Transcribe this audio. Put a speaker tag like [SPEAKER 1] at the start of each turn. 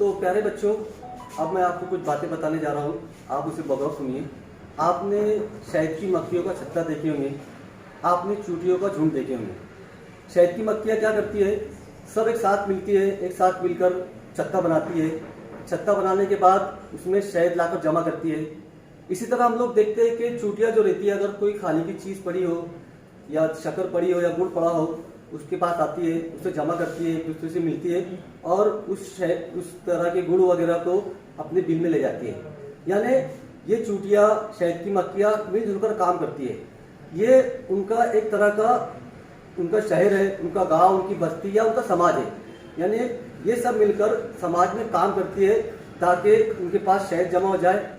[SPEAKER 1] तो प्यारे बच्चों, अब मैं आपको कुछ बातें बताने जा रहा हूँ, आप उसे बगौर सुनिए। आपने शहद की मक्खियों का छत्ता देखे होंगे, आपने चूटियों का झुंड देखे होंगे। शहद की मक्खियाँ क्या करती है, सब एक साथ मिलती है, एक साथ मिलकर छत्ता बनाती है। छत्ता बनाने के बाद उसमें शहद लाकर जमा करती है। इसी तरह हम लोग देखते हैं कि चूटियाँ जो रहती है, अगर कोई खाने की चीज़ पड़ी हो या शक्कर पड़ी हो या गुड़ पड़ा हो, उसके पास आती है, उसे जमा करती है, एक दूसरे से मिलती है और उस तरह के गुड़ वगैरह को अपने बिल में ले जाती है। यानी ये चूटियाँ, शहद की मक्खियाँ मिलजुल कर काम करती है। ये उनका एक तरह का उनका शहर है, उनका गांव, उनकी बस्ती या उनका समाज है। यानी ये सब मिलकर समाज में काम करती है ताकि उनके पास शहद जमा हो जाए।